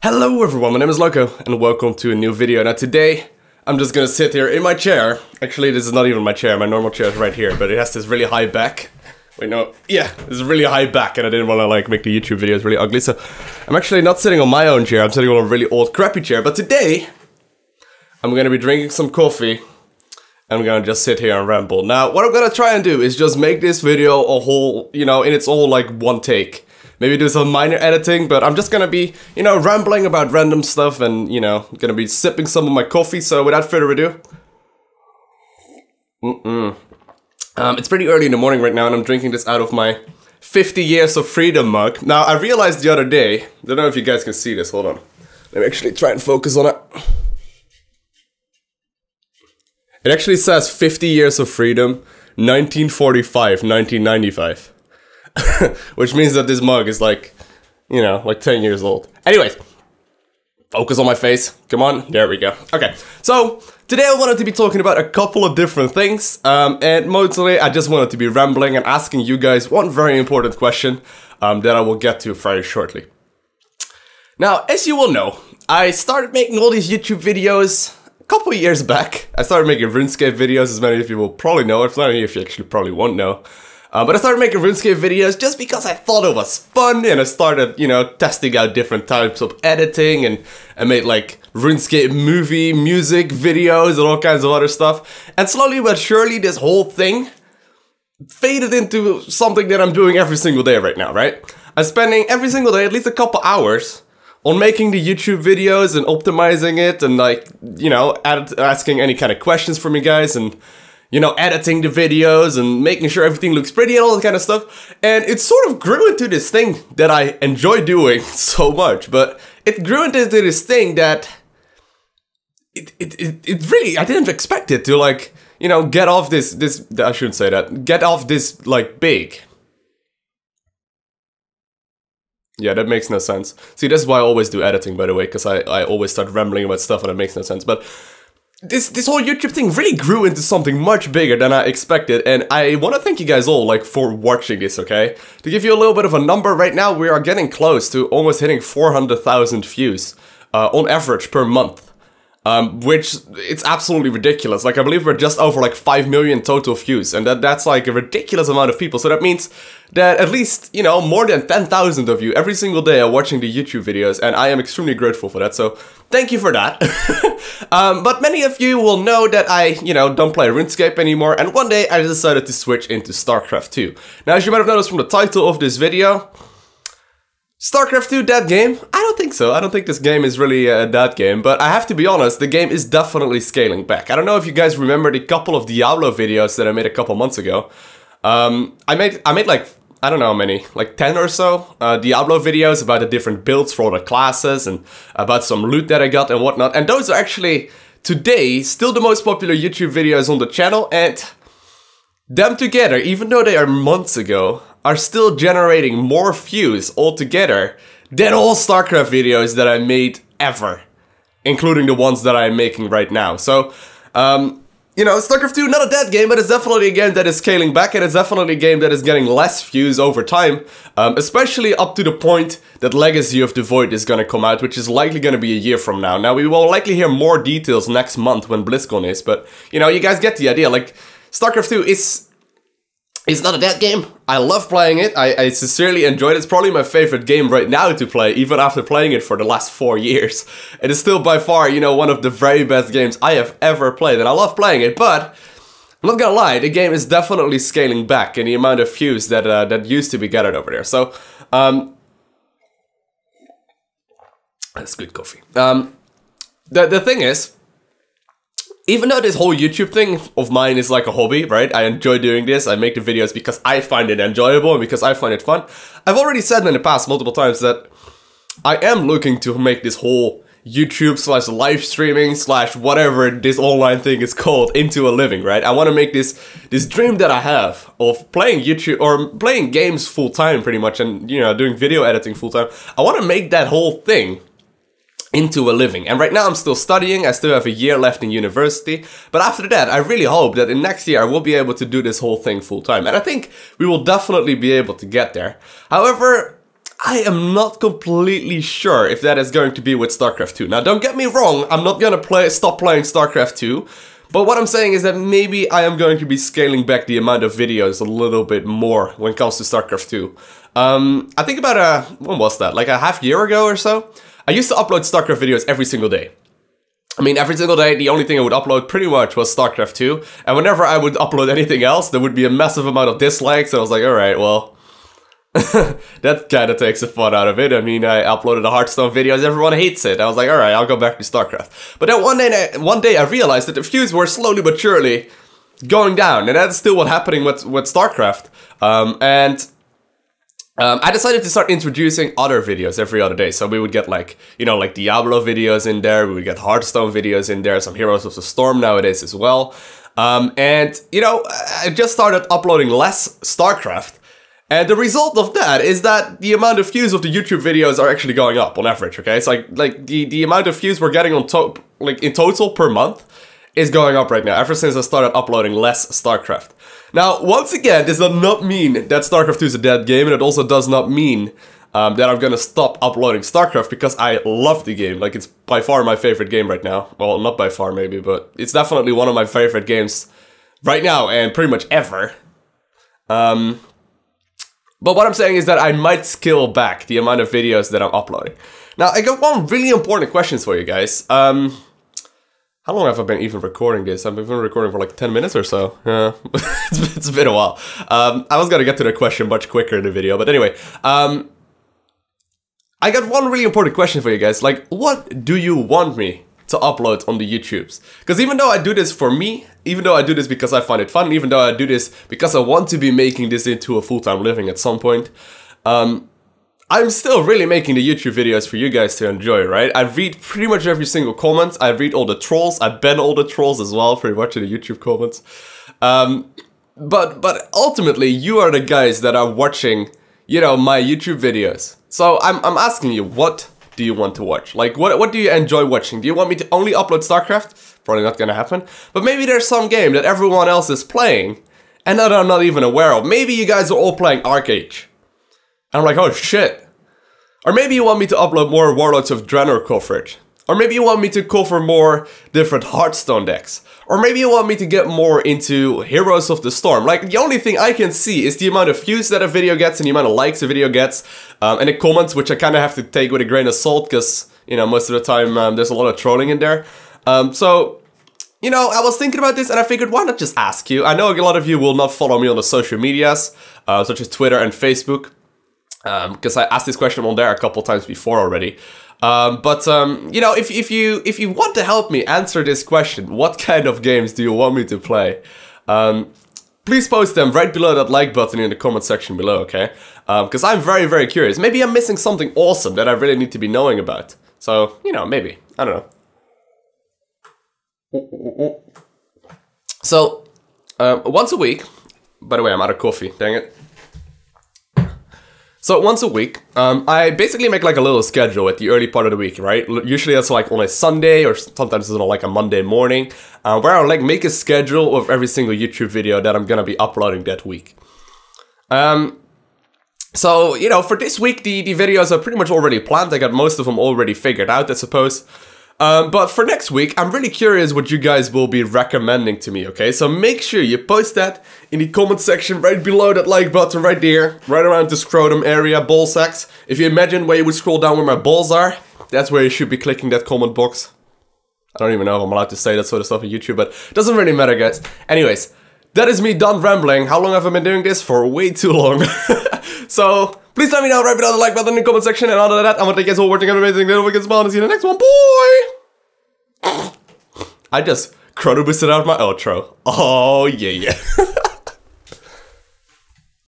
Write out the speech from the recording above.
Hello everyone, my name is Loco and welcome to a new video. Now today, I'm just gonna sit here in my chair. Actually, this is not even my chair, my normal chair is right here, but it has this really high back. Wait, no, yeah, this is really high back and I didn't wanna like make the YouTube videos really ugly, so I'm actually not sitting on my own chair, I'm sitting on a really old crappy chair, but today, I'm gonna be drinking some coffee and I'm gonna just sit here and ramble. Now, what I'm gonna try and do is just make this video a whole, in its all like one take. Maybe do some minor editing, but I'm just gonna be, rambling about random stuff and, gonna be sipping some of my coffee, so without further ado. It's pretty early in the morning right now and I'm drinking this out of my 50 years of freedom mug. Now, I realized the other day, I don't know if you guys can see this, hold on. Let me actually try and focus on it. It actually says 50 years of freedom, 1945, 1995. Which means that this mug is like, like 10 years old. Anyways, focus on my face. Come on, there we go. Okay, so today I wanted to be talking about a couple of different things. And mostly I just wanted to be rambling and asking you guys one very important question that I will get to very shortly. Now, as you all know, I started making all these YouTube videos a couple of years back. I started making RuneScape videos, as many of you will probably know. If many of you actually probably won't know. But I started making RuneScape videos just because I thought it was fun, and I started, testing out different types of editing, and I made like RuneScape movie, music videos, and all kinds of other stuff. And slowly but surely, this whole thing faded into something that I'm doing every single day right now, right? I'm spending every single day at least a couple hours on making the YouTube videos and optimizing it, and like, asking any kind of questions from you guys, and editing the videos and making sure everything looks pretty and all that kind of stuff. And it sort of grew into this thing that I enjoy doing so much, but it grew into this thing that it really, I didn't expect it to like, get off this, I shouldn't say that, get off this like big. Yeah, that makes no sense. See, that's why I always do editing, by the way, because I always start rambling about stuff and it makes no sense, but this whole YouTube thing really grew into something much bigger than I expected, and I want to thank you guys all, like, for watching this, okay? To give you a little bit of a number, right now we are getting close to almost hitting 400,000 views on average per month. Which, it's absolutely ridiculous. Like, I believe we're just over like 5 million total views, and that's like a ridiculous amount of people. So that means that at least, more than 10,000 of you every single day are watching the YouTube videos, and I am extremely grateful for that, so thank you for that. But many of you will know that I, don't play RuneScape anymore, and one day I decided to switch into Starcraft 2. Now, as you might have noticed from the title of this video, Starcraft 2, that game? I don't think so. I don't think this game is really that game, but I have to be honest, the game is definitely scaling back. I don't know if you guys remember the couple of Diablo videos that I made a couple months ago. I made like, I don't know how many, like 10 or so Diablo videos about the different builds for all the classes and about some loot that I got and whatnot. And those are actually, today, still the most popular YouTube videos on the channel, and them together, even though they are months ago, are still generating more views altogether than all StarCraft videos that I made ever, including the ones that I'm making right now. So, StarCraft 2, not a dead game, but it's definitely a game that is scaling back, and it's definitely a game that is getting less views over time, especially up to the point that Legacy of the Void is gonna come out, which is likely gonna be a year from now. Now, we will likely hear more details next month when BlizzCon is, but, you guys get the idea. Like, StarCraft 2 is... It's not a dead game. I love playing it. I sincerely enjoy it. It's probably my favorite game right now to play, even after playing it for the last 4 years. It is still by far, one of the very best games I have ever played, and I love playing it, but I'm not gonna lie, the game is definitely scaling back in the amount of views that that used to be gathered over there. So, that's good coffee. The thing is, even though this whole YouTube thing of mine is like a hobby, right? I enjoy doing this, I make the videos because I find it enjoyable and because I find it fun. I've already said in the past multiple times that I am looking to make this whole YouTube / live streaming / whatever this online thing is called into a living, right? I want to make this dream that I have of playing YouTube or playing games full time pretty much, and doing video editing full time. I want to make that whole thing into a living. And right now I'm still studying, I still have a year left in university, but after that I really hope that in next year I will be able to do this whole thing full time, and I think we will definitely be able to get there. However, I am not completely sure if that is going to be with Starcraft 2. Now, don't get me wrong, I'm not gonna stop playing Starcraft 2, but what I'm saying is that maybe I am going to be scaling back the amount of videos a little bit more when it comes to Starcraft 2. I think about when was that? Like a half year ago or so? I used to upload Starcraft videos every single day. I mean, every single day, the only thing I would upload pretty much was Starcraft 2. And whenever I would upload anything else, there would be a massive amount of dislikes. And I was like, alright, well, that kind of takes the fun out of it. I mean, I uploaded the Hearthstone videos, everyone hates it. I was like, alright, I'll go back to Starcraft. But then one day I realized that the views were slowly but surely going down. And that's still what's happening with Starcraft. I decided to start introducing other videos every other day. So we would get like, you know, like Diablo videos in there. We would get Hearthstone videos in there. Some Heroes of the Storm nowadays as well. And, you know, I just started uploading less Starcraft. And the result of that is that the amount of views of the YouTube videos are actually going up on average, okay? It's like the amount of views we're getting on in total per month is going up right now, ever since I started uploading less Starcraft. Now, once again, this does not mean that Starcraft 2 is a dead game, and it also does not mean that I'm gonna stop uploading Starcraft, because I love the game. Like, it's by far my favorite game right now. Well, not by far maybe, but it's definitely one of my favorite games right now, and pretty much ever. But what I'm saying is that I might scale back the amount of videos that I'm uploading. Now, I got one really important question for you guys. How long have I been even recording this? I've been recording for like 10 minutes or so. Yeah, it's been a while. I was gonna get to the question much quicker in the video, but anyway. I got one really important question for you guys. Like, what do you want me to upload on the YouTubes? Because even though I do this for me, even though I do this because I find it fun, even though I do this because I want to be making this into a full-time living at some point, I'm still really making the YouTube videos for you guys to enjoy, right? I read pretty much every single comment. I read all the trolls. I ban all the trolls as well, pretty much in the YouTube comments. But ultimately, you are the guys that are watching, you know, my YouTube videos. So I'm asking you, what do you want to watch? Like, what do you enjoy watching? Do you want me to only upload Starcraft? Probably not gonna happen. But maybe there's some game that everyone else is playing and that I'm not even aware of. Maybe you guys are all playing Arcade. And I'm like, oh shit. Or maybe you want me to upload more Warlords of Draenor coverage. Or maybe you want me to cover more different Hearthstone decks. Or maybe you want me to get more into Heroes of the Storm. Like, the only thing I can see is the amount of views that a video gets and the amount of likes a video gets. And the comments, which I kind of have to take with a grain of salt, because, you know, most of the time there's a lot of trolling in there. So, you know, I was thinking about this and I figured, why not just ask you? I know a lot of you will not follow me on the social medias, such as Twitter and Facebook. Because I asked this question on there a couple times before already. You know, if you want to help me answer this question, what kind of games do you want me to play? Please post them right below that like button in the comment section below, okay? Because I'm very, very curious. Maybe I'm missing something awesome that I really need to be knowing about. So, you know, maybe. I don't know. So, once a week... By the way, I'm out of coffee, dang it. So once a week, I basically make like a little schedule at the early part of the week, right? Usually that's like on a Sunday or sometimes it's on like a Monday morning, where I'll like make a schedule of every single YouTube video that I'm gonna be uploading that week. So, you know, for this week, the videos are pretty much already planned. I got most of them already figured out, I suppose. But for next week, I'm really curious what you guys will be recommending to me, okay? So make sure you post that in the comment section right below that like button right there, right around the scrotum area, ball sacks. If you imagine where you would scroll down where my balls are, that's where you should be clicking that comment box. I don't even know if I'm allowed to say that sort of stuff on YouTube, but it doesn't really matter, guys. Anyways, that is me done rambling. How long have I been doing this? For way too long. So, please let me know right below the like button in the comment section, and other than that, I want to thank you guys all for watching. Have an amazing day. Don't forget to smile and see you in the next one. Boy! I just chrono boosted out my outro. Oh, yeah.